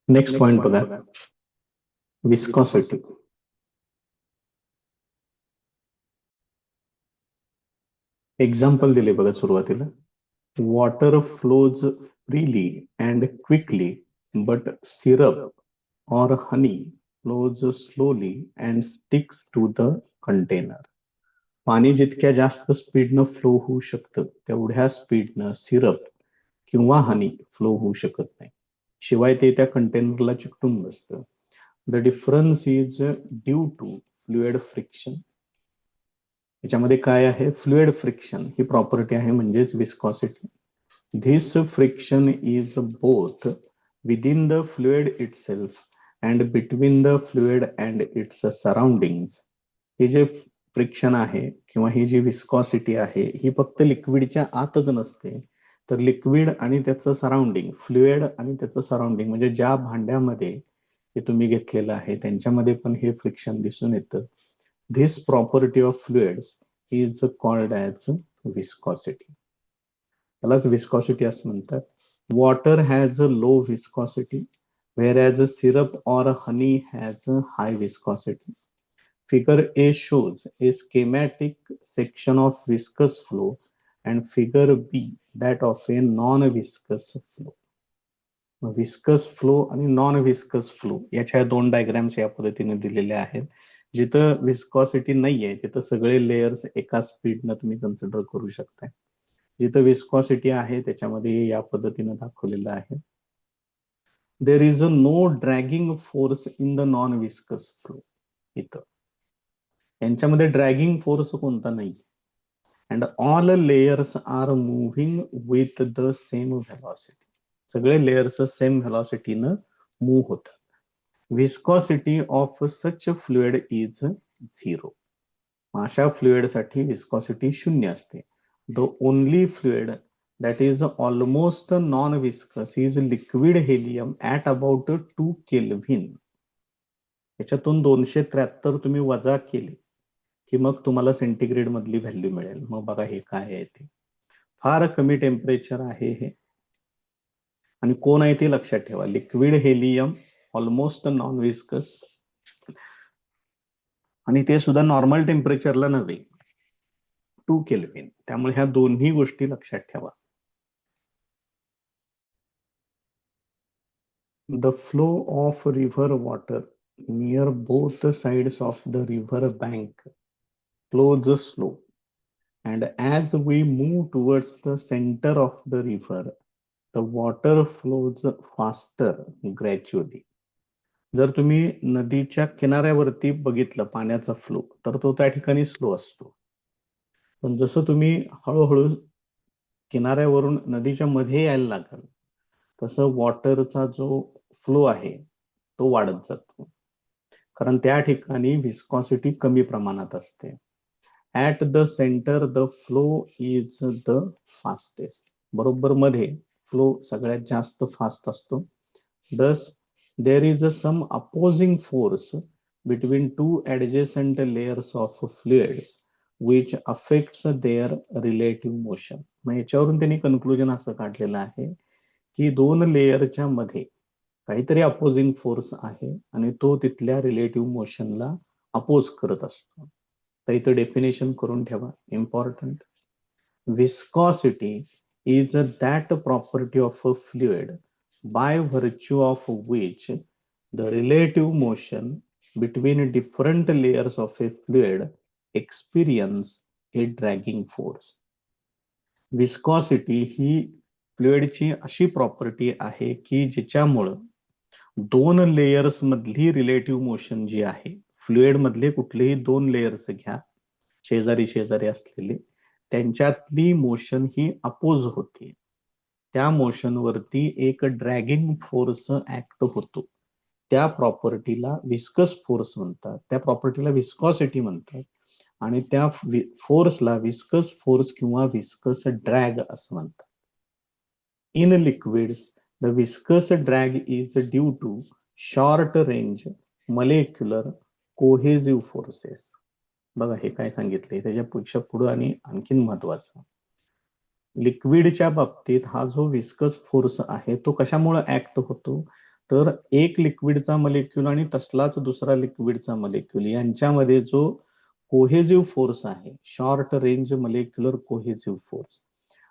Next point बघा, viscosity. Example दिले बघा सुरुवातीला. Water flows freely and quickly but syrup or honey flows slowly and sticks to the container. पाणी जितक्या जास्त स्पीडनं फ्लो होऊ शकतं तेवढ्या स्पीडनं सिरप किंवा हनी फ्लो होऊ शकत नाही, शिवाय ते त्या कंटेनरला चिकटून बसतं. The difference is due to fluid friction. याच्यामध्ये काय आहे? फ्लुइड फ्रिक्शन ही प्रॉपर्टी आहे, म्हणजेच viscosity. This friction is both within the fluid itself and between the fluid and its surroundings. हे जे फ्रिक्शन आहे किंवा ही जी विस्कॉसिटी आहे ही फक्त लिक्विडच्या आतच नसते, तर लिक्विड आणि त्याचं सराउंडिंग, फ्लुइड आणि त्याचं सराउंडिंग म्हणजे ज्या भांड्यामध्ये हे तुम्ही घेतलेलं आहे त्यांच्यामध्ये पण हे फ्रिक्शन दिसून येतं. This property of fluids is called as viscosity. त्यालाच विस्कॉसिटी असं म्हणतात. Water has a low viscosity whereas syrup or honey has a high viscosity. Figure A shows a schematic section of viscous flow and figure B that of a non-viscous flow. Viscous flow आणि non viscous flow याच्या दोन diagrams या पद्धतीने दिलेल्या आहेत. जिथं viscosity नाहीये तिथं सगळे लेयर्स एका स्पीडनं तुम्ही कन्सिडर करू शकता. जिथं विस्कॉसिटी आहे त्याच्यामध्ये या पद्धतीने दाखवलेलं आहे. There is a no dragging force in the non viscous flow. इथं यांच्यामध्ये ड्रॅगिंग फोर्स कोणता नाही, and all layers are moving with the same velocity. सगळे लेयर्स सेम व्हेलॉसिटीनं मूव्ह होतात. Viscosity of such fluid is 0. अशा फ्लुइड साठी viscosity 0 असते. The only fluid that is almost non-viscous is liquid helium at about 2 Kelvin. याच्यातून 273 तुम्ही वजा केले की मग तुम्हाला सेंटीग्रेड मधली व्हॅल्यू मिळेल. मग बघा हे काय आहे ते. फार कमी टेम्परेचर आहे हे. आणि कोण आहे ते लक्षात ठेवा. Liquid helium almost non viscous, आणि ते सुद्धा नॉर्मल टेम्परेचरला नव्हे, 2 केल्विन. त्यामुळे ह्या दोन्ही गोष्टी लक्षात ठेवा. The flow of river water near both sides of the river bank flows slow, and as we move towards the center of the river, the water flows faster gradually. जर तुम्ही नदीच्या किनाऱ्यावरती बघितलं पाण्याचा फ्लो तर तो त्या ठिकाणी स्लो असतो, पण जसं तुम्ही हळूहळू किनाऱ्यावरून नदीच्या मध्ये यायला लागाल तसं वॉटरचा जो फ्लो आहे तो वाढत जातो, कारण त्या ठिकाणी विस्कॉसिटी कमी प्रमाणात असते. At the centre the flow is the fastest. बरोबर मध्ये फ्लो सगळ्यात जास्त फास्ट असतो. Thus there is some opposing force between two adjacent layers of fluids which affects their relative motion. मग याच्यावरून त्यांनी कन्क्लुजन असं काढलेलं आहे की दोन लेयरच्या मध्ये काहीतरी अपोजिंग फोर्स आहे आणि तो तिथल्या रिलेटिव्ह मोशनला अपोज करत असतो. तर इथं डेफिनेशन करून ठेवा, important. Viscosity is that property of a fluid by virtue of which the relative motion between different layers of a fluid experience a dragging force. Viscosity ही फ्लुइडची अशी प्रॉपर्टी आहे की जिच्यामुळं दोन लेयर्स मधली रिलेटिव्ह मोशन जी आहे, फ्लुइड मधले कुठलेही दोन लेयर्स घ्या शेजारी शेजारी असलेले, त्यांच्यातली मोशन ही अपोज होते. त्या मोशन वरती एक ड्रॅगिंग फोर्स ऍक्ट होतो. त्या प्रॉपर्टीला विस्कस फोर्स म्हणतात, त्या प्रॉपर्टीला विस्कॉसिटी म्हणतात, आणि त्या फोर्सला विस्कस फोर्स किंवा विस्कस ड्रॅग असं म्हणतात. In liquids the viscous drag is due to short range molecular cohesive forces. बघा हे काय सांगितलंय त्याच्यापेक्षा पुढे आणि आणखीन महत्वाचं, लिक्विडच्या बाबतीत हा जो विस्कस फोर्स आहे तो कशामुळे ऍक्ट होतो, तर एक लिक्विडचा मॉलिक्यूल आणि तसलाच दुसरा लिक्विडचा मॉलिक्यूल यांच्यामध्ये जो कोहेजिव्ह फोर्स आहे, short range molecular cohesive force,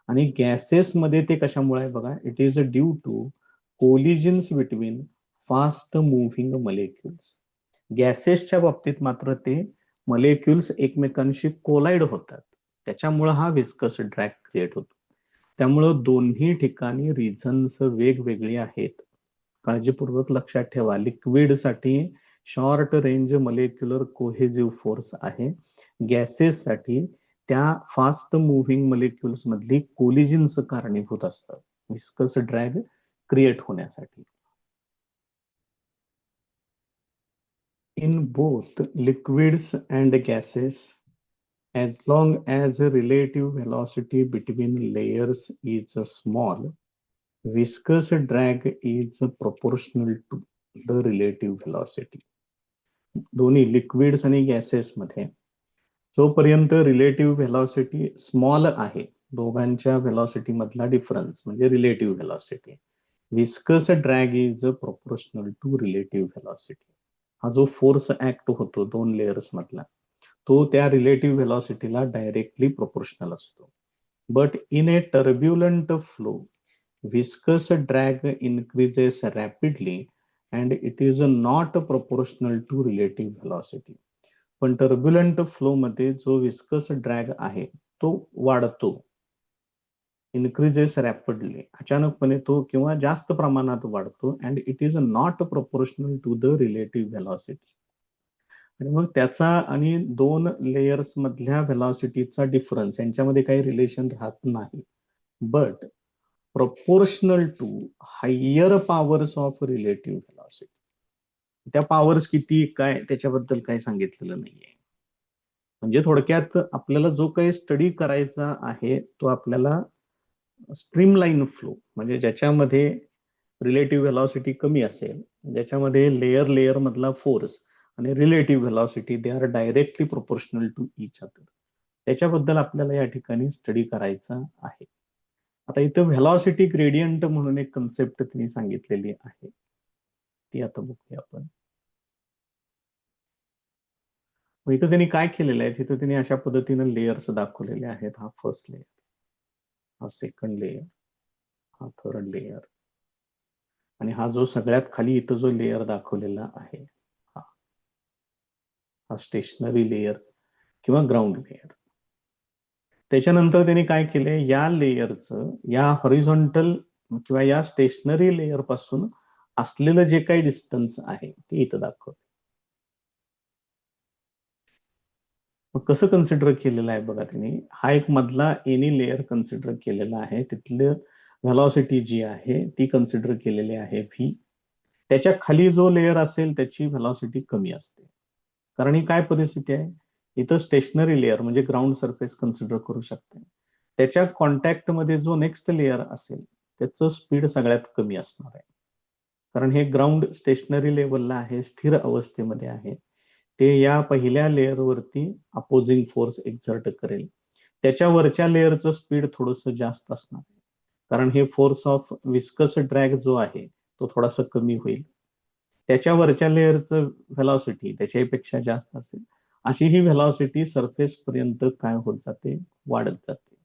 आणि गॅसेसमध्ये ते कशामुळे आहे बघा, it is due to collisions between fast moving molecules. गॅसेसच्या बाबतीत मात्र ते मॉलिक्युल्स एकमेकांशी कोलाइड होतात, त्याच्यामुळे हा विस्कस ड्रॅग क्रिएट होतो. त्यामुळं दोन्ही ठिकाणी रिझन्स वेगवेगळी आहेत. काळजीपूर्वक लक्षात ठेवा, लिक्विडसाठी short range molecular cohesive force आहे, गॅसेससाठी त्या फास्ट मुव्हिंग मॉलिक्युल्स मधली कोलिजन्स कारणीभूत असतात विस्कस ड्रॅग क्रिएट होण्यासाठी. In both liquids and gases, as long as the relative velocity between layers is small, viscous drag is proportional to the relative velocity. दोन्ही liquids आणि gases मध्ये जोपर्यंत relative velocity small आहे, दोघांच्या velocity मधला difference म्हणजे relative velocity, viscous drag is proportional to relative velocity. हा जो फोर्स ऍक्ट होतो दोन लेयर्स मधला, तो त्या रिलेटिव्ह व्हेलॉसिटीला डायरेक्टली प्रोपोर्शनल असतो. But in A turbulent flow, viscous drag increases rapidly and it is not proportional to relative velocity. पण turbulent flow मध्ये जो विस्कस ड्रॅग आहे तो वाढतो, इन्क्रीजेस रॅपिडली, अचानकपणे तो किंवा जास्त प्रमाणात वाढतो, and it is not proportional to the relative velocity. आणि मग त्याचा आणि दोन लेयर्स मधल्या व्हेलॉसिटीचा डिफरन्स यांच्यामध्ये काही रिलेशन राहत नाही, but proportional to higher powers of relative velocity. त्या पॉवर्स किती काय त्याच्याबद्दल काही सांगितलेलं नाहीये. म्हणजे थोडक्यात आपल्याला जो काही स्टडी करायचा आहे तो आपल्याला स्ट्रीमलाईन फ्लो, म्हणजे ज्याच्यामध्ये रिलेटिव्ह व्हेलॉसिटी कमी असेल, ज्याच्यामध्ये लेयर लेयर मधला फोर्स आणि relative velocity they are directly proportional to each other, त्याच्याबद्दल आपल्याला या ठिकाणी स्टडी करायचा आहे. आता इथं व्हेलॉसिटी ग्रेडियंट म्हणून एक कन्सेप्ट त्यांनी सांगितलेली आहे, ती आता बघूया आपण. मग इथं त्यांनी काय केलेलं आहे, तिथं त्यांनी अशा पद्धतीनं लेयर्स दाखवलेले आहेत. हा फर्स्ट लेयर, हा सेकंड लेयर, हा थर्ड लेयर, आणि हा जो सगळ्यात खाली इथं जो लेयर दाखवलेला आहे हा हा स्टेशनरी लेयर किंवा ग्राउंड लेयर. त्याच्यानंतर त्यांनी काय केले, या लेयरचं या हॉरिझॉन्टल किंवा या स्टेशनरी लेयर पासून असलेलं जे काही डिस्टन्स आहे ते इथं दाखवलं. मग कसं कन्सिडर केलेलं आहे बघा त्यांनी, हा एक मधला एनी लेयर कन्सिडर केलेला आहे, तिथलं व्हेलॉसिटी जी आहे ती कन्सिडर केलेली आहे व्ही. त्याच्या खाली जो लेयर असेल त्याची व्हेलॉसिटी कमी असते, कारण ही काय परिस्थिती आहे, इथं स्टेशनरी लेयर म्हणजे ग्राउंड सरफेस कन्सिडर करू शकते, त्याच्या कॉन्टॅक्ट मध्ये जो नेक्स्ट लेयर असेल त्याचं स्पीड सगळ्यात कमी असणार आहे, कारण हे ग्राउंड स्टेशनरी लेवलला आहे, स्थिर अवस्थेमध्ये आहे, ते या पहिल्या लेअरवरती अपोजिंग फोर्स एक्झर्ट करेल, त्याच्या वरच्या लेअरचं स्पीड थोडस जास्त असणार आहे, कारण हे फोर्स ऑफ विस्कस ड्रॅग जो आहे तो थोडासा कमी होईल, त्याच्या वरच्या लेअरचं व्हेलॉसिटी त्याच्यापेक्षा जास्त असेल, अशी ही व्हेलॉसिटी सरफेस पर्यंत काय होत जाते, वाढत जाते.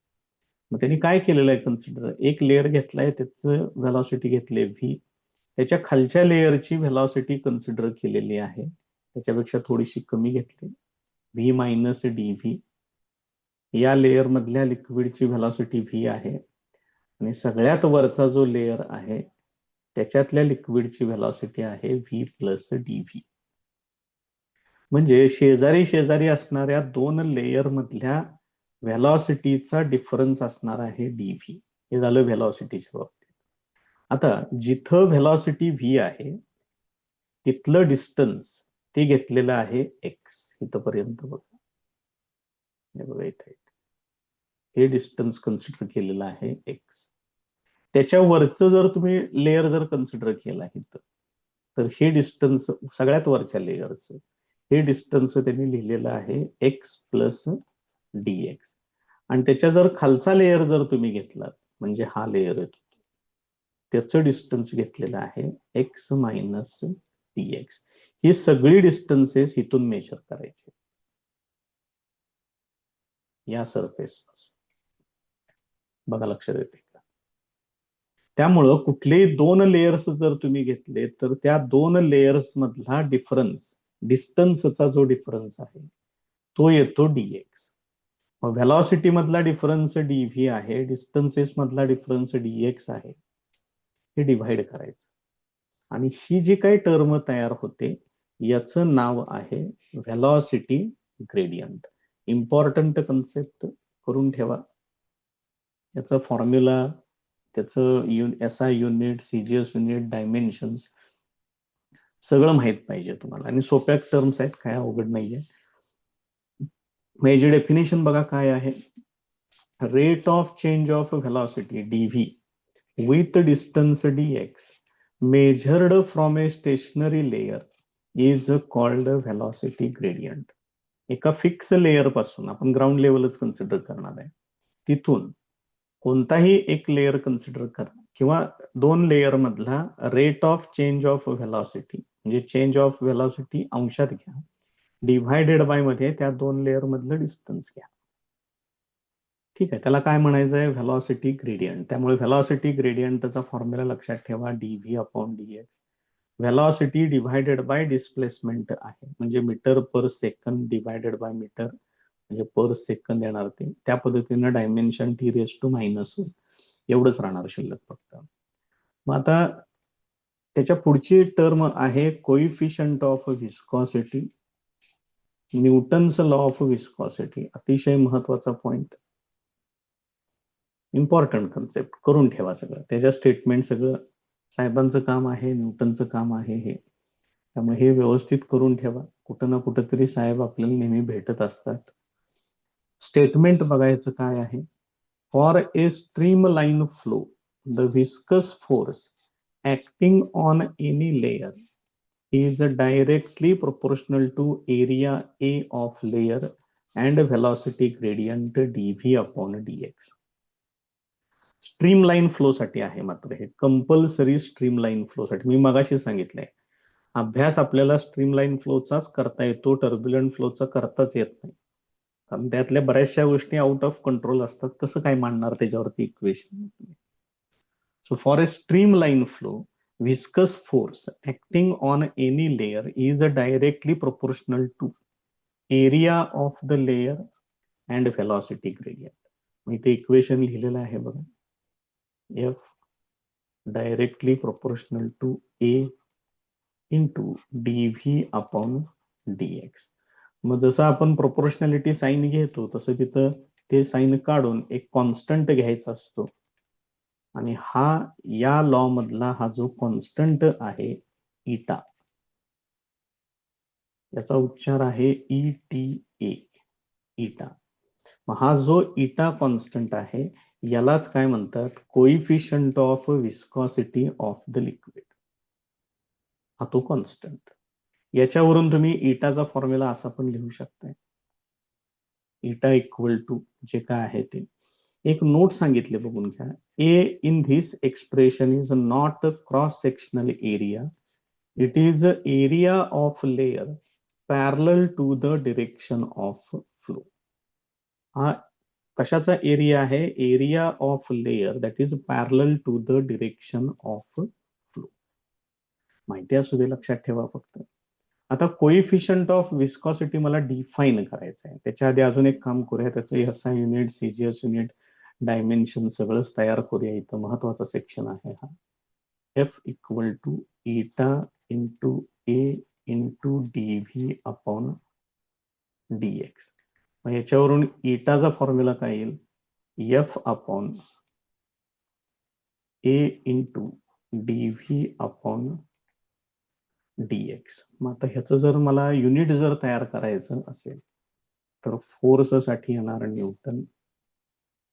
मग त्यांनी काय केलेलं आहे कन्सिडर, एक लेअर घेतलाय, त्याचं व्हेलॉसिटी घेतले व्ही, त्याच्या खालच्या लेअरची व्हेलॉसिटी कन्सिडर केलेली आहे, त्याच्यापेक्षा थोडीशी कमी घेतली, व्ही मायनस डी व्ही. या लेअर मधल्या लिक्विडची व्हेलॉसिटी व्ही आहे, आणि सगळ्यात वरचा जो लेअर आहे त्याच्यातल्या लिक्विडची व्हेलॉसिटी आहे व्ही प्लस डी व्ही. म्हणजे शेजारी शेजारी असणाऱ्या दोन लेयर मधल्या व्हेलॉसिटीचा डिफरन्स असणार आहे डी व्ही. हे झालं व्हेलॉसिटीच्या बाबतीत. आता जिथं व्हेलॉसिटी व्ही आहे तिथलं डिस्टन्स ते घेतलेलं आहे एक्स, इथपर्यंत बघा, हे बघा इथे हे डिस्टन्स कन्सिडर केलेलं आहे एक्स. त्याच्या वरचं जर तुम्ही लेयर जर कन्सिडर केला इथं, तर हे डिस्टन्स सगळ्यात वरच्या लेयरचं हे डिस्टन्स त्यांनी लिहिलेलं आहे एक्स प्लस डी एक्स, आणि त्याच्या जर खालचा लेयर जर तुम्ही घेतलात म्हणजे हा लेयर येतो, त्याचं डिस्टन्स घेतलेलं आहे एक्स मायनस dx. ही सगळी डिस्टन्सेस इथून मेजर करायची या सरफेस पासून. बघा लक्षात येते का? त्यामुळं कुठलेही दोन लेयर्स जर तुम्ही घेतले तर त्या दोन लेयर्स मधला डिफरन्स, डिस्टन्सचा जो डिफरन्स आहे तो येतो dx. मग व्हेलॉसिटी मधला डिफरन्स dv आहे, डिस्टन्सेस मधला डिफरन्स dx आहे. हे डिव्हाइड करायचं आणि ही जी काही टर्म तयार होते याचं नाव आहे व्हेलॉसिटी ग्रेडियंट. इम्पॉर्टंट कन्सेप्ट करून ठेवा. याचा फॉर्म्युला, त्याचं SI unit, CGS unit, dimensions सगळं माहित पाहिजे तुम्हाला. आणि सोप्या टर्म्स आहेत, काय अवघड नाहीये. याची डेफिनेशन बघा काय आहे. Rate of change of velocity dv with distance dx measured from a stationary layer is called velocity gradient. एका फिक्स लेयर पासून आपण ग्राउंड लेवलच कन्सिडर करणार आहे, तिथून कोणताही एक लेयर कन्सिडर करा किंवा दोन लेयर मधला rate of change of velocity म्हणजे चेंज ऑफ व्हेलॉसिटी अंशात घ्या, डिव्हायडेड बाय मध्ये त्या दोन लेयर मधलं डिस्टन्स घ्या. ठीक आहे, त्याला काय म्हणायचं आहे, व्हेलॉसिटी ग्रेडियंट. त्यामुळे व्हेलॉसिटी ग्रेडियंटचा फॉर्म्युला लक्षात ठेवा, dv upon dx. Velocity divided by displacement आहे, म्हणजे metre per second divided by metre, म्हणजे पर सेकंद येणार ते. त्या पद्धतीनं डायमेन्शन T⁻⁻1 एवढंच राहणार शिल्लक फक्त. मग आता त्याच्या पुढची टर्म आहे coefficient of viscosity. Newton's law of viscosity, अतिशय महत्वाचा पॉइंट, इम्पॉर्टंट कन्सेप्ट करून ठेवा सगळं. त्याच्या स्टेटमेंट सगळं साहेबांचं काम आहे, न्यूटनचं काम आहे हे. त्यामुळे हे व्यवस्थित करून ठेवा. कुठं ना कुठंतरी साहेब आपल्याला नेहमी भेटत असतात. स्टेटमेंट बघायचं काय आहे. For a stream line flow the viscous force acting on any layer is directly proportional to area A of layer and velocity gradient dv upon dx. Streamline flow साठी आहे मात्र हे, कंपल्सरी स्ट्रीमलाईन फ्लो साठी. मी मगाशी सांगितलंय अभ्यास आपल्याला streamline फ्लोचाच करता येतो, टर्ब्युलंट फ्लोचा करताच येत नाही, कारण त्यातल्या बऱ्याचशा गोष्टी आउट ऑफ कंट्रोल असतात. कसं काय मांडणार त्याच्यावरती equation. So for a streamline flow viscous force acting on any layer is directly proportional to area of the layer and velocity gradient. मी ते इक्वेशन लिहिलेलं आहे बघा, F directly proportional to A into dv upon dx. मग जसं आपण proportionality sine घेतो तसं तिथं ते साईन काढून एक कॉन्स्टंट घ्यायचा असतो, आणि हा या लॉ मधला हा जो कॉन्स्टंट आहे इटा, याचा उच्चार आहे ETA, इटा. हा जो इटा कॉन्स्टंट आहे यालाच काय म्हणतात, coefficient of viscosity of the liquid. हा तो कॉन्स्टंट. याच्यावरून तुम्ही इटाचा फॉर्म्युला असा पण लिहू शकताय, इटा इक्वल टू जे काय आहे ते. एक नोट सांगितले बघून घ्या. A in this expression is not cross sectional area, it is area of layer parallel to the direction of flow. हा कशाचा एरिया आहे, area of layer that is parallel to the direction of flow. माहिती असू दे, लक्षात ठेवा फक्त. आता कोइफिशियंट ऑफ विस्कॉसिटी मला डिफाईन करायचं आहे. त्याच्या आधी अजून एक काम करूया, त्याचं SI unit, CGS unit, dimension सगळंच तयार करूया. इथं महत्वाचा सेक्शन आहे हा. F इक्वल टू इटा into A into dv upon dx. मग याच्यावरून इटाचा फॉर्म्युला काय येईल, F upon A into dv upon dx. मग आता ह्याचं जर मला युनिट जर तयार करायचं असेल तर फोर्स साठी येणार न्यूटन,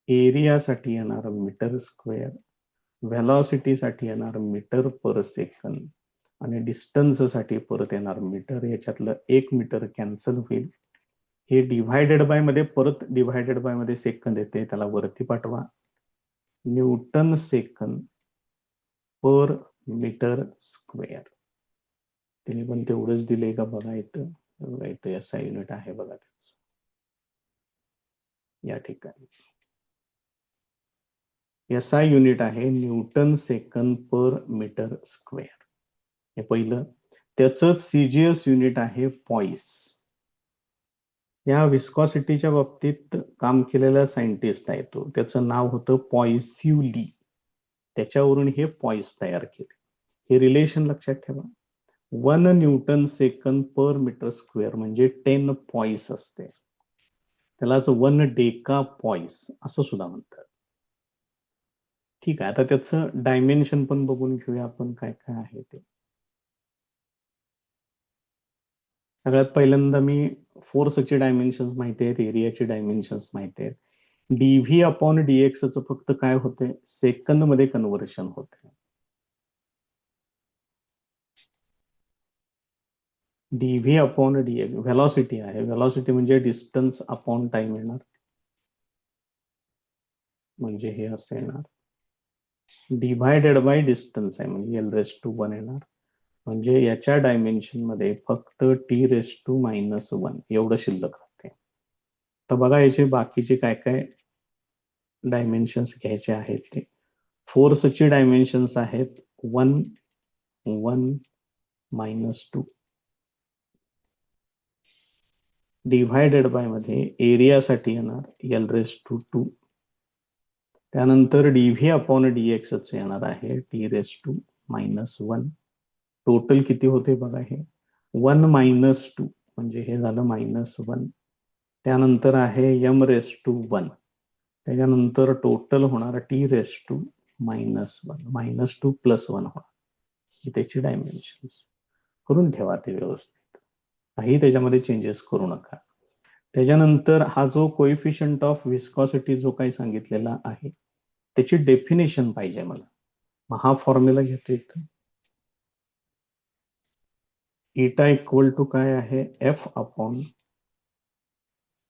एरिया साठी येणार मीटर स्क्वेअर, व्हेलॉसिटी साठी येणार मीटर पर सेकंड, आणि डिस्टन्स साठी परत येणार मीटर. याच्यातलं एक मीटर कॅन्सल होईल. हे डिव्हायडेड बाय मध्ये परत डिव्हायडेड बाय मध्ये सेकंद येते, त्याला वरती पाठवा. न्यूटन सेकंद पर मीटर स्क्वेअर. तिने पण तेवढंच दिले का बघा इथं. इथं SI युनिट आहे बघा त्याच या ठिकाणी. SI युनिट आहे न्यूटन सेकंद पर मीटर स्क्वेअर. हे पहिलं. त्याच CGS युनिट आहे पॉइस. या विस्कॉसिटीच्या बाबतीत काम केलेला सायंटिस्ट आहे तो. त्याचं नाव होतं पॉइस्युली. त्याच्यावरून हे पॉइस तयार केले. हे रिलेशन लक्षात ठेवा. 1 न्यूटन सेकंद पर मीटर स्क्वेअर म्हणजे 10 पॉइस असते. त्यालाच 1 डेका पॉइस असं सुद्धा म्हणतात. ठीक आहे. आता त्याचं डायमेन्शन पण बघून घेऊया आपण काय काय आहे ते. सगळ्यात पहिल्यांदा मी फोर्सचे डायमेन्शन्स माहिती आहेत, एरियाचे डायमेन्शन्स माहिती आहेत. डीव्ही अपॉन डीएक्सचं फक्त काय होतंय, सेकंद मध्ये कन्व्हर्शन होते. डीव्ही अपॉन डीएक्स व्हेलॉसिटी आहे. व्हेलॉसिटी म्हणजे डिस्टन्स अपॉन टाइम येणार, म्हणजे हे असं येणार. डिव्हायडेड बाय डिस्टन्स आहे म्हणजे L⁻⁴ येणार. म्हणजे याच्या डायमेन्शन मध्ये फक्त T⁻⁻1 एवढं शिल्लक राहते. तर बघा याचे बाकीचे काय काय डायमेन्शन्स घ्यायचे आहेत ते. फोर्सचे डायमेन्शन्स आहेत 1, 1, -2 डिव्हायडेड बाय मध्ये एरियासाठी येणार L⁻². त्यानंतर डीव्ही अपॉन डीएक्स येणार आहे T⁻⁻1. टोटल किती होते बघा हे 1 - 2 म्हणजे हे झालं -1. त्यानंतर आहे m⁻1. त्याच्यानंतर टोटल होणार T⁻⁻1 -2 + 1 होणार. ही त्याची डायमेन्शन्स करून ठेवा ते व्यवस्थित. काही त्याच्यामध्ये चेंजेस करू नका. त्याच्यानंतर हा जो कोइफिशियंट ऑफ विस्कॉसिटी जो काही सांगितलेला आहे त्याची डेफिनेशन पाहिजे मला. मग हा फॉर्म्युला घेतो इथं. इटा इक्वल टू काय आहे F upon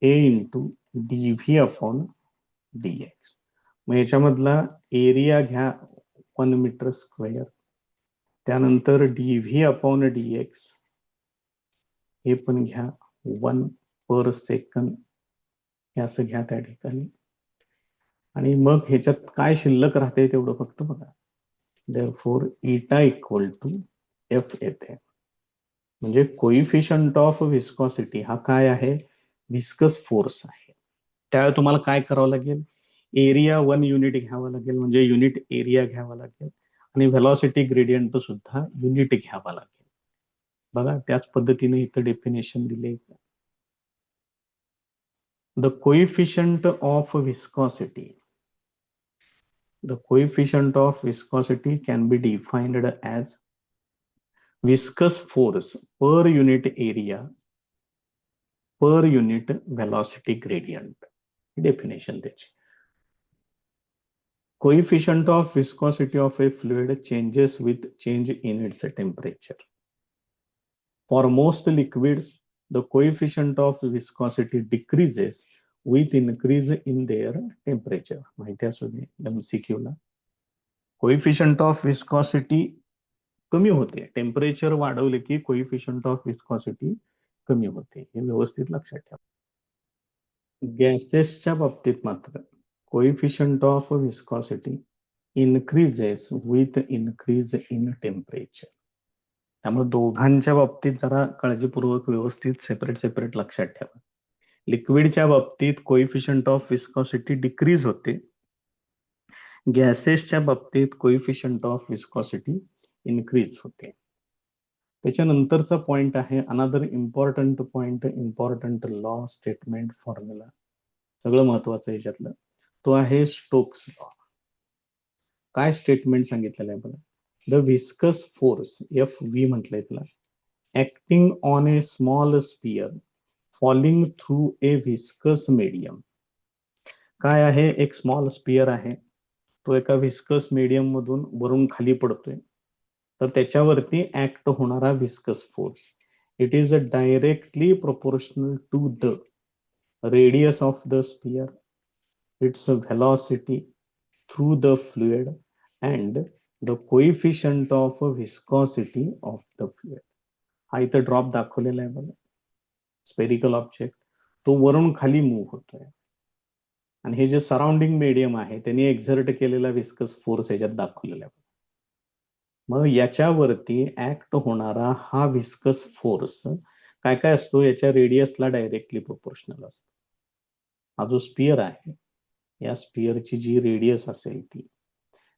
A into dv upon dx. मग याच्यामधला एरिया घ्या 1 मीटर स्क्वेअर. त्यानंतर डीव्ही अपॉन डीएक्स हे पण घ्या 1 पर सेकंद. हे असं घ्या त्या ठिकाणी. आणि मग ह्याच्यात काय शिल्लक राहते तेवढं फक्त बघा. देअरफॉर इटा इक्वल टू F येते. म्हणजे कोइफिशियंट ऑफ विस्कॉसिटी हा काय आहे, विस्कस फोर्स आहे. त्यावेळेला तुम्हाला काय करावं लागेल, एरिया 1 युनिट घ्यावं लागेल म्हणजे युनिट एरिया घ्यावा लागेल आणि व्हेलॉसिटी ग्रेडियंट सुद्धा युनिट घ्यावा लागेल. बघा त्याच पद्धतीने इथं डेफिनेशन दिले. The coefficient of viscosity can be defined as viscous force per unit area per unit velocity gradient. Definition त्याची. Coefficient of viscosity of a fluid changes with change in its temperature. For most liquids, the coefficient of viscosity decreases with increase in their temperature. माहिती असू दे MCQ ला. Coefficient of viscosity कमी होते. Temperature वाढवले की coefficient of viscosity कमी होते. हे व्यवस्थित लक्षात ठेवा. गॅसेसच्या बाबतीत मात्र coefficient of viscosity increases with increase in temperature. त्यामुळे दोघांच्या बाबतीत जरा काळजीपूर्वक व्यवस्थित सेपरेट लक्षात ठेवा. लिक्विडच्या बाबतीत कोइफिशियंट ऑफ विस्कॉसिटी डिक्रीज होते. गॅसेसच्या बाबतीत कोइफिशियंट ऑफ विस्कॉसिटी इन्क्रीज होते. त्याच्यानंतरचा पॉइंट आहे another important point, important law, statement, formula, सगळं महत्वाचं याच्यातलं. तो आहे स्टोक्स लॉ. काय स्टेटमेंट सांगितलेलं आहे बघा. द विस्कस फोर्स FV म्हटलंय त्याला, acting on a small sphere falling through a viscous medium. काय आहे, एक स्मॉल स्पियर आहे, तो एका विस्कस मीडियम मधून वरून खाली पडतोय. तर त्याच्यावरती ऍक्ट होणारा viscous force it is directly proportional to the radius of the sphere, its velocity through the fluid and the coefficient of viscosity of the fluid. हा इथं ड्रॉप दाखवलेला आहे बघा, स्पेरिकल ऑब्जेक्ट, तो वरून खाली मूव्ह होतोय आणि हे जे सराउंडिंग मीडियम आहे त्यांनी एक्झर्ट केलेला विस्कस फोर्स याच्यात दाखवलेला आहे. मग याच्यावरती ऍक्ट होणारा हा विस्कस फोर्स काय काय असतो, याच्या रेडियसला डायरेक्टली प्रोपोर्शनल असतो. हा जो स्पियर आहे, या स्पियरची जी रेडियस असेल ती,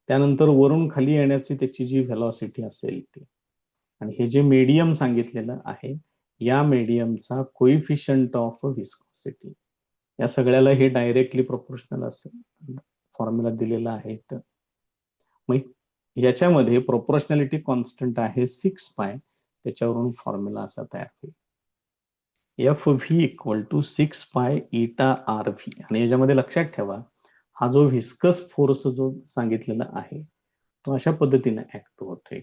त्यानंतर वरून खाली येण्याची त्याची जी व्हेलॉसिटी असेल ती, आणि हे जे मीडियम सांगितलेलं आहे या मीडियमचा कोइफिशियंट ऑफ व्हिस्कोसिटी, या सगळ्याला हे डायरेक्टली प्रोपोर्शनल असेल. फॉर्म्युला दिलेला आहे. तर मग याच्यामध्ये प्रोपोर्शनॅलिटी कॉन्स्टंट आहे 6π, त्याच्यावरून फॉर्म्युला असा तयार होईल, एफ व्ही इक्वल टू 6π इटा आर व्ही. आणि याच्यामध्ये लक्षात ठेवा, हा जो व्हिस्कस फोर्स जो सांगितलेला आहे तो अशा पद्धतीने ऍक्ट होतोय,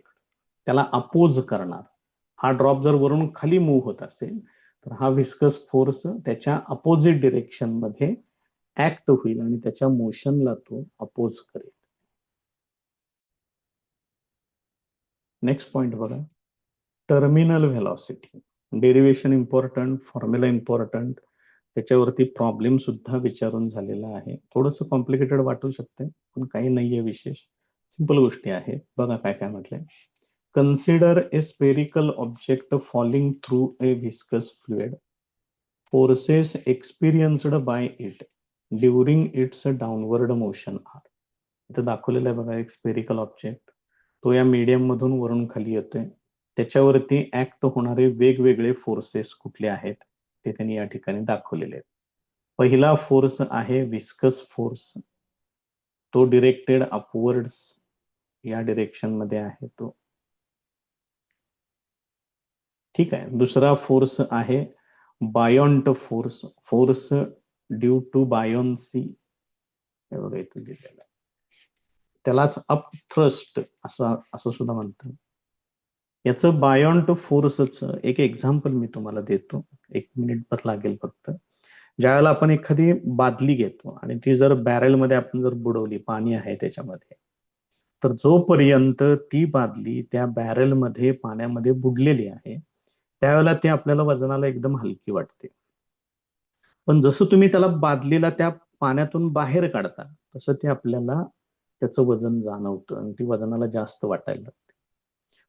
त्याला अपोज करणार. हा ड्रॉप जर वरून खाली मूव्ह होत असेल तर हा व्हिस्कस फोर्स त्याच्या अपोजिट डिरेक्शन मध्ये ऍक्ट होईल आणि त्याच्या मोशनला तो अपोज करेल. नेक्स्ट पॉइंट बघा, terminal velocity. Derivation important, formula important, त्याच्यावरती प्रॉब्लेम सुद्धा विचारून झालेला आहे. थोडस कॉम्प्लिकेटेड वाटू शकते पण काही नाहीये विशेष, सिंपल गोष्टी आहेत. बघा काय काय म्हटलंय. Consider a spherical object falling through a viscous fluid. Forces experienced by it during its downward motion are. इथं दाखवलेलं आहे बघा, एक स्पेरिकल ऑब्जेक्ट, तो या मीडियम मधून वरून खाली येतोय. त्याच्यावरती ऍक्ट होणारे वेगवेगळे फोर्सेस कुठले आहेत ते त्यांनी या ठिकाणी दाखवलेले आहेत. पहिला फोर्स आहे विस्कस फोर्स, तो डिरेक्टेड अपवर्ड्स या डिरेक्शन मध्ये आहे तो. ठीक आहे. दुसरा फोर्स आहे buoyant force, force due to buoyancy, एवढं इथं दिलेलं आहे. त्यालाच अप थ्रस्ट असं असं सुद्धा म्हणतात. याचं बायोंट फोर्सचं एक एक्झाम्पल मी तुम्हाला देतो, 1 मिनिट लागेल फक्त. ज्यावेळेला आपण एखादी बादली घेतो आणि ती जर बॅरेलमध्ये आपण जर बुडवली, पाणी आहे त्याच्यामध्ये, तर जोपर्यंत ती बादली त्या बॅरेलमध्ये पाण्यामध्ये बुडलेली आहे त्यावेळेला ती आपल्याला वजनाला एकदम हलकी वाटते. पण जसं तुम्ही त्याला बादलीला त्या पाण्यातून बाहेर काढता तसं ते आपल्याला त्याचं वजन जाणवतं आणि ती वजनाला जास्त वाटायला लागते.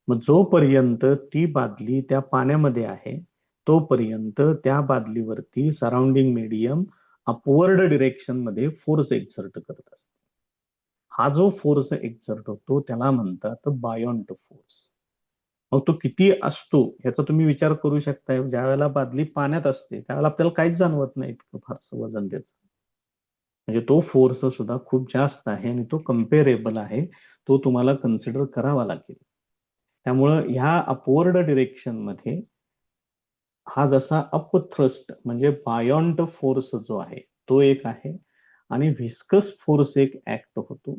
मग जोपर्यंत ती बादली त्या पाण्यामध्ये आहे तोपर्यंत त्या बादलीवरती सराउंडिंग मीडियम अपवर्ड डिरेक्शन मध्ये फोर्स एक्झर्ट करत असते. हा जो फोर्स एक्झर्ट होतो त्याला म्हणतात बायोंट फोर्स. मग तो किती असतो याचा तुम्ही विचार करू शकता. ज्या वेळेला बादली पाण्यात असते त्यावेळेला आपल्याला काहीच जाणवत नाही इतकं फारसं वजन त्याचं, म्हणजे तो फोर्स सुद्धा खूप जास्त आहे आणि तो कम्पेरेबल आहे, तो तुम्हाला कन्सिडर करावा लागेल. त्यामुळं ह्या अपवर्ड डिरेक्शन मध्ये हा जसा अप थ्रस्ट म्हणजे बायोंट फोर्स जो आहे तो एक आहे, आणि व्हिस्कस फोर्स एक ऍक्ट होतो,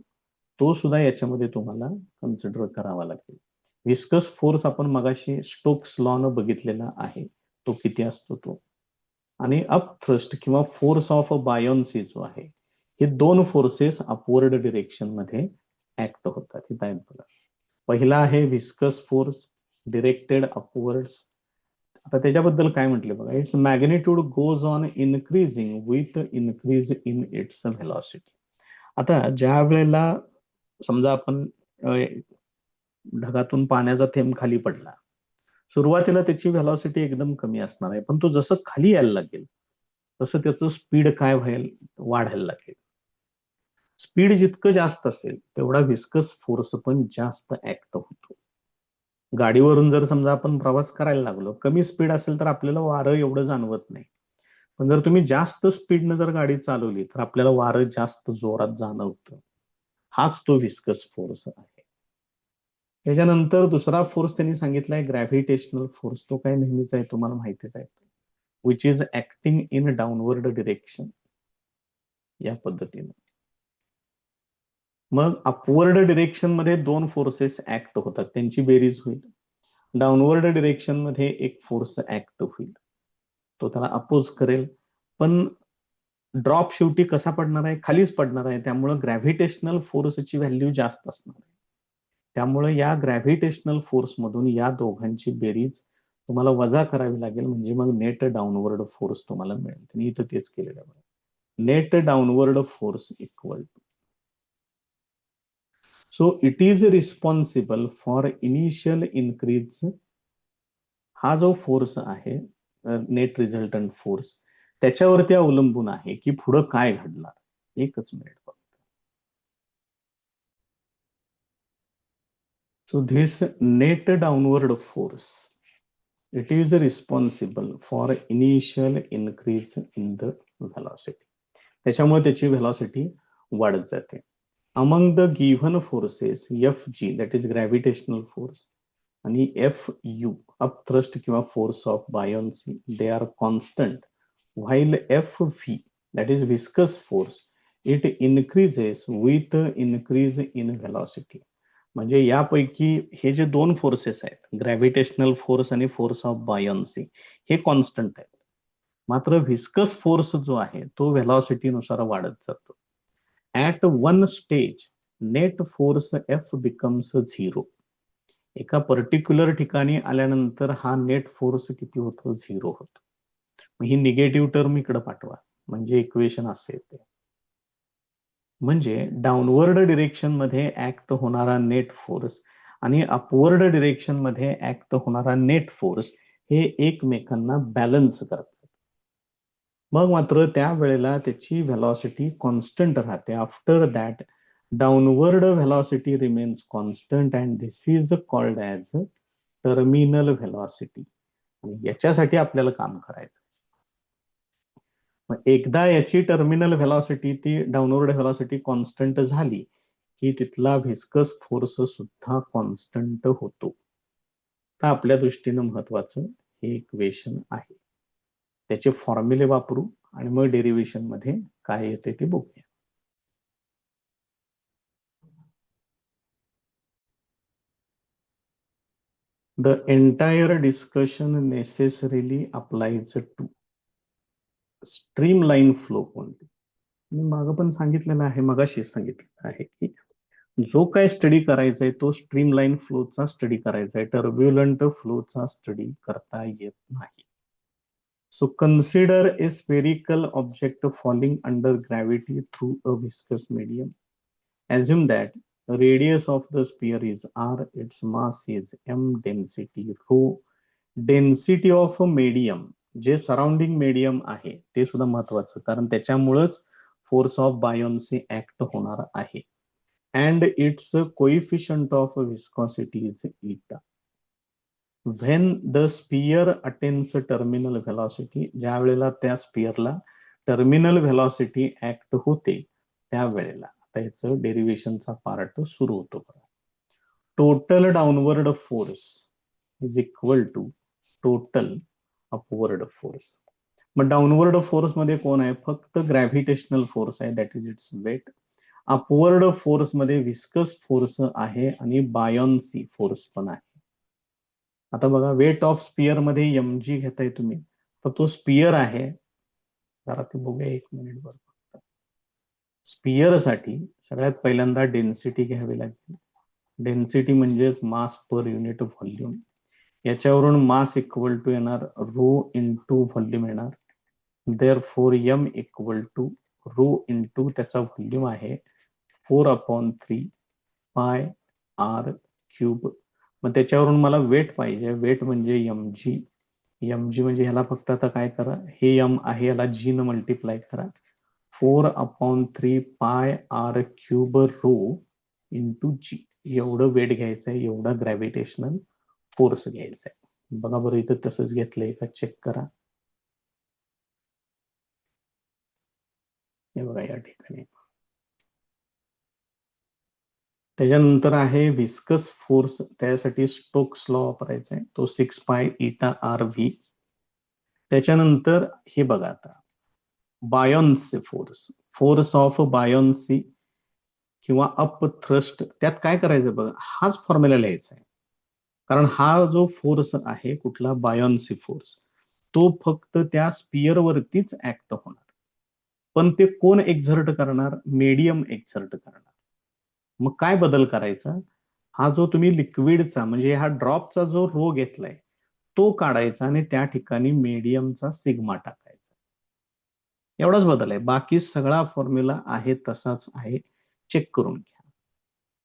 तो सुद्धा याच्यामध्ये तुम्हाला कन्सिडर करावा लागेल. व्हिस्कस फोर्स आपण मगाशी स्टोक्स लॉ न बघितलेला आहे, तो किती असतो तो. आणि अप थ्रस्ट किंवा फोर्स ऑफ बायोन्सी जो आहे, हे दोन फोर्सेस अपवर्ड डिरेक्शन मध्ये ऍक्ट होतात. हे आहेत बघा. पहिला आहे व्हिस्कस फोर्स डिरेक्टेड अपवर्ड्स. आता त्याच्याबद्दल काय म्हटले बघा, it's magnitude goes on increasing with increase in its velocity. आता ज्या वेळेला समजा आपण ढगातून पाण्याचा थेंब खाली पडला, सुरुवातीला त्याची व्हेलॉसिटी एकदम कमी असणार आहे, पण तो जसं खाली यायला लागेल तसं त्याचं स्पीड काय व्हायला वाढायला लागेल. स्पीड जितकं जास्त असेल तेवढा व्हिस्कस फोर्स पण जास्त ऍक्ट होतो. गाडीवरून जर समजा आपण प्रवास करायला लागलो, कमी स्पीड असेल तर आपल्याला वारं एवढं जाणवत नाही, पण जर तुम्ही जास्त स्पीडनं जर गाडी चालवली तर आपल्याला वारं जास्त जोरात जाणवतं. हाच तो व्हिस्कस फोर्स आहे. त्याच्यानंतर दुसरा फोर्स त्यांनी सांगितलाय ग्रॅव्हिटेशनल फोर्स. तो काय नेहमीच आहे, तुम्हाला माहितीच आहे, which is acting in downward direction, या पद्धतीने. मग अपवर्ड डिरेक्शन मध्ये दोन फोर्सेस ऍक्ट होतात, त्यांची बेरीज होईल. डाउनवर्ड डिरेक्शन मध्ये एक फोर्स ऍक्ट होईल, तो त्याला अपोज करेल, पण ड्रॉप शेवटी कसा पडणार आहे, खालीच पडणार आहे, त्यामुळे ग्रॅव्हिटेशनल फोर्सची व्हॅल्यू जास्त असणार आहे. त्यामुळे या ग्रॅव्हिटेशनल फोर्स मधून या दोघांची बेरीज तुम्हाला वजा करावी लागेल, म्हणजे मग नेट डाऊनवर्ड फोर्स तुम्हाला मिळेल. मी इथं तेच केलेलं आहे. Net downward force equal to, so it is responsible for initial increase. हा जो फोर्स आहे, नेट रिझल्टंट फोर्स, त्याच्यावरती अवलंबून आहे की पुढं काय घडणार. एकच मिनिट फक्त. So this net downward force, it is responsible for initial increase in the velocity. त्याच्यामुळे त्याची व्हेलॉसिटी वाढत जाते. Among the given forces F G, that is gravitational force, आणि एफ यू, अपथ्रस्ट किंवा force of buoyancy, they are constant, while F V, that is viscous force, it increases with increase in velocity. म्हणजे यापैकी हे जे दोन forces आहेत, gravitational force आणि force of buoyancy, हे कॉन्स्टंट आहेत. मात्र व्हिस्कस फोर्स जो आहे तो व्हेलॉसिटीनुसार वाढत जातो. At one stage net force F becomes zero. एका पर्टिक्युलर ठिकाणी आल्यानंतर हा नेट फोर्स किती होतो? झिरो होतो. ही निगेटिव्ह टर्म इकडे पाठवा, म्हणजे इक्वेशन असे येते. म्हणजे डाऊनवर्ड डिरेक्शन मध्ये ऍक्ट होणारा नेट फोर्स आणि अपवर्ड डिरेक्शन मध्ये ऍक्ट होणारा नेट फोर्स हे एकमेकांना बॅलन्स करतात. मग मात्र त्यावेळेला त्याची व्हेलॉसिटी कॉन्स्टंट राहते. After that downward velocity remains constant and this is called as terminal velocity. आणि याच्यासाठी आपल्याला काम करायचं. मग एकदा याची टर्मिनल व्हेलॉसिटी, ती डाऊनवर्ड व्हेलॉसिटी कॉन्स्टंट झाली की तिथला व्हिस्कस फोर्स सुद्धा कॉन्स्टंट होतो. तर आपल्या दृष्टीनं महत्वाचं हे इक्वेशन आहे. त्याचे फॉर्म्युले वापरू आणि मग डेरिव्हेशन मध्ये काय येते ते बघूया. The entire discussion necessarily applies to streamline flow कोणती. मी मागं पण सांगितलेलं आहे, मगाशी सांगितलेलं आहे की जो काय स्टडी करायचा आहे तो स्ट्रीमलाईन फ्लोचा स्टडी करायचा आहे, टर्ब्युलंट फ्लोचा स्टडी करता येत नाही. So consider a spherical object falling under gravity through a viscous medium. Assume that the radius of the sphere is r, its mass is m, density rho. Density of a medium, जे surrounding medium आहे ते सुद्धा महत्वाचं, कारण त्याच्यामुळेच force of buoyancy act होणार आहे. And its coefficient of viscosity is eta. When the sphere attains terminal velocity, ज्या वेळेला त्या स्पियरला टर्मिनल व्हेलॉसिटी ऍक्ट होते त्यावेळेला, आता याचं डेरिव्हेशनचा पार्ट सुरू होतो. Total downward force is equal to total upward force. मग डाऊनवर्ड फोर्स मध्ये कोण आहे? फक्त ग्रॅव्हिटेशनल फोर्स आहे, that is its weight. Upward force मध्ये विस्कस फोर्स आहे आणि बायोन्सी फोर्स पण आहे. आता बघा, वेट ऑफ स्पियर मध्ये एम जी घेताय तुम्ही, तर तो स्पियर आहे. जरा ते बघूया एक मिनिट वर. स्पियर साठी सगळ्यात पहिल्यांदा डेन्सिटी घ्यावी लागेल. डेन्सिटी म्हणजेच मास पर युनिट व्हॉल्यूम. याच्यावरून मास इक्वल टू येणार रो इंटू व्हॉल्यूम येणार. Therefore M equal to rho into त्याचा व्हॉल्यूम आहे 4/3 पाय आर क्यूब. मग त्याच्यावरून मला वेट पाहिजे. वेट म्हणजे एम जी. एम जी म्हणजे ह्याला फक्त आता काय करा, हे एम आहे याला जी न मल्टिप्लाय करा. 4/3 pi R cube rho into g, एवढं वेट घ्यायचं आहे, एवढा ग्रॅव्हिटेशनल फोर्स घ्यायचा आहे. बघा बरं, इथं तसंच घेतलंय का चेक करा. हे बघा या ठिकाणी. त्याच्यानंतर आहे विस्कस फोर्स, त्यासाठी स्टोक्स लॉ वापरायचा आहे, तो 6π इटा आर व्ही. त्याच्यानंतर हे बघा आता, buoyancy force, force of buoyancy किंवा अप थ्रस्ट, त्यात काय करायचं बघा, हाच फॉर्म्युला लिहायचा आहे. कारण हा जो फोर्स आहे कुठला, बायोन्सी फोर्स, तो फक्त त्या स्पियर वरतीच ऍक्ट होणार. पण ते कोण एक्झर्ट करणार? मीडियम एक्झर्ट करणार. मग काय बदल करायचा? हा जो तुम्ही लिक्विडचा म्हणजे हा ड्रॉपचा जो रो घेतलाय तो काढायचा आणि त्या ठिकाणी मीडियमचा सिग्मा टाकायचा. एवढाच बदल आहे, बाकी सगळा फॉर्म्युला आहे तसाच आहे. चेक करून घ्या.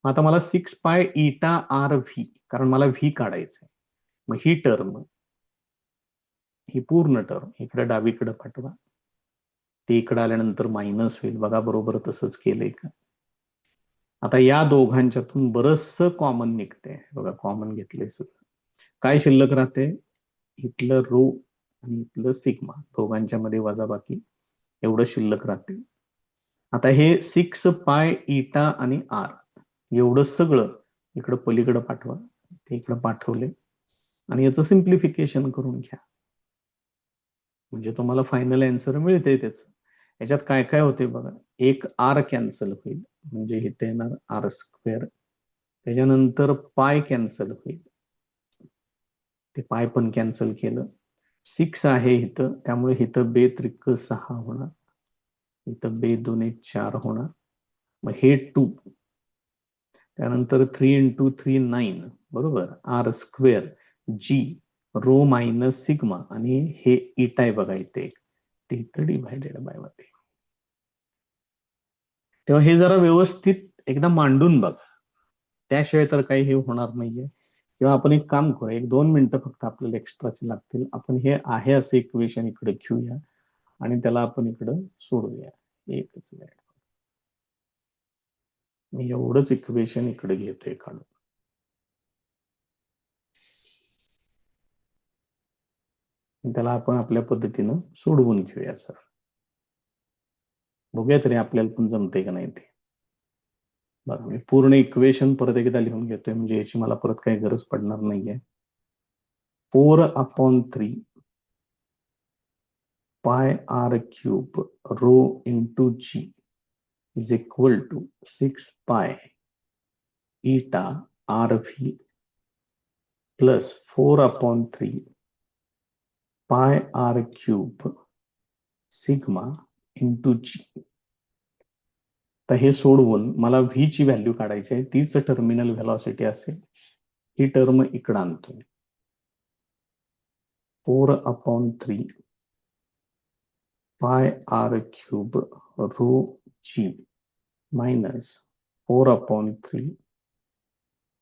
आता मला 6 पाय इटा आर व्ही, कारण मला व्ही काढायचंय, मग ही टर्म, ही पूर्ण टर्म इकडे डावीकडे पाठवा. ते इकडे आल्यानंतर मायनस होईल, बघा बरोबर तसंच केलंय का. आता या दोघांच्यातून बरचसं कॉमन निघते बघा, कॉमन घेतलंय सगळं. काय शिल्लक राहते, इथलं रो आणि इथलं सिग्मा, दोघांच्या मध्ये वजाबाकी एवढं शिल्लक राहते. आता हे 6 पाय इटा आणि आर एवढं सगळं इकडं पलीकडं पाठवा. ते इकडं पाठवले आणि याचं सिम्प्लिफिकेशन करून घ्या, म्हणजे तुम्हाला फायनल अँसर मिळते त्याच. याच्यात काय काय होते बघा, एक आर कॅन्सल होईल, म्हणजे इथे येणार आर स्क्वेअर. त्याच्यानंतर पाय कॅन्सल होईल, ते पाय पण कॅन्सल केलं. 6 आहे इथं, त्यामुळे इथं बे त्रिक 6 होणार, इथं बे दोन 4 होणार. मग हे 2, त्यानंतर 3 × 3 9, बरोबर. R square g rho minus sigma, आणि हे इटा आहे बघा इथे, ते इथं डिव्हायडेड बाय मध्ये. तेव्हा हे जरा व्यवस्थित एकदा मांडून बघा, त्याशिवाय तर काही हे होणार नाहीये. किंवा आपण एक काम करू, 1-2 मिनिटं फक्त आपल्याला एक्स्ट्राचे लागतील. आपण हे आहे असं इक्वेशन इकडे घेऊया आणि त्याला आपण इकडं सोडूया. एकच वेळ मी एवढंच इक्वेशन इकडे घेतोय काढून. त्याला आपण आपल्या पद्धतीनं सोडवून घेऊया सर. बघूया तरी आपल्याला पण जमते का नाही ते. बरं, मी पूर्ण इक्वेशन परत एकदा लिहून घेतोय, म्हणजे याची मला परत काही गरज पडणार नाहीये. 4/3 pi R cube rho into g is equal to 6 pi eta r v plus 4/3 pi R cube sigma into g. तर हे सोडवून मला व्ही ची व्हॅल्यू काढायची आहे, तीच टर्मिनल व्हेलॉसिटी असेल. ही टर्म इकडं आणतो, 4/3 pi R cube rho G minus 4/3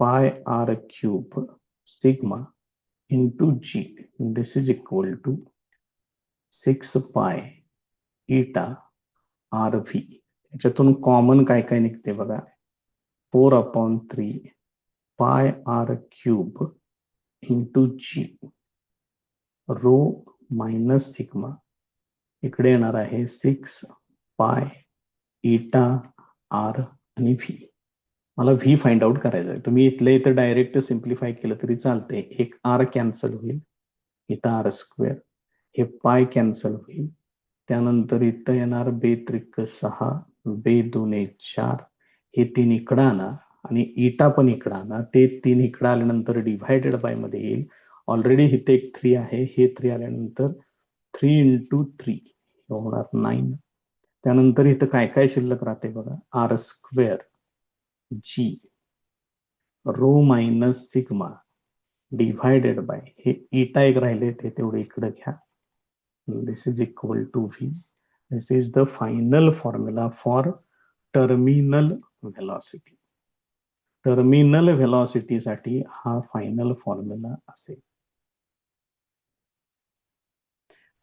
pi R cube sigma into G. This is equal to 6 pi eta r V. याच्यातून कॉमन काय काय निघते बघा, 4/3 पाय आर क्यूब इंटू जी रो मायनस सिग्मा, इकडे येणार आहे 6 पाय इटा आर आणि V. मला व्ही फाइंड आउट करायचं आहे. तुम्ही इथले इथं डायरेक्ट सिम्प्लिफाय केलं तरी चालते. एक आर कॅन्सल होईल, इथं आर स्क्वेअर, हे पाय कॅन्सल होईल. त्यानंतर इथं येणार बे त्रिक 6, बे दोन 4, हे 3 इकडं आणा आणि इटा पण इकडं आणा. ते 3 इकडं आल्यानंतर डिव्हायडेड बाय मध्ये येईल. ऑलरेडी इथे एक 3 आहे, हे 3 आल्यानंतर 3 × 3 होणार 9. त्यानंतर इथं काय काय शिल्लक राहते बघा, r square g rho minus sigma divided by, हे इटा एक राहिले ते तेवढे इकडे घ्या. This is equal to v. This is the final formula for terminal velocity. Terminal व्हेलॉसिटीसाठी हा फायनल फॉर्म्युला असेल.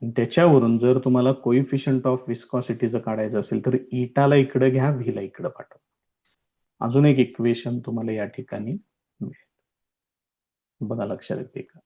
त्याच्यावरून जर तुम्हाला कोइफिशियंट ऑफ विस्कॉसिटीचं काढायचं असेल तर इटाला इकडे घ्या, व्हीला इकडे पाठवा. अजून एक इक्वेशन तुम्हाला या ठिकाणी मिळेल, बघा लक्षात येते का.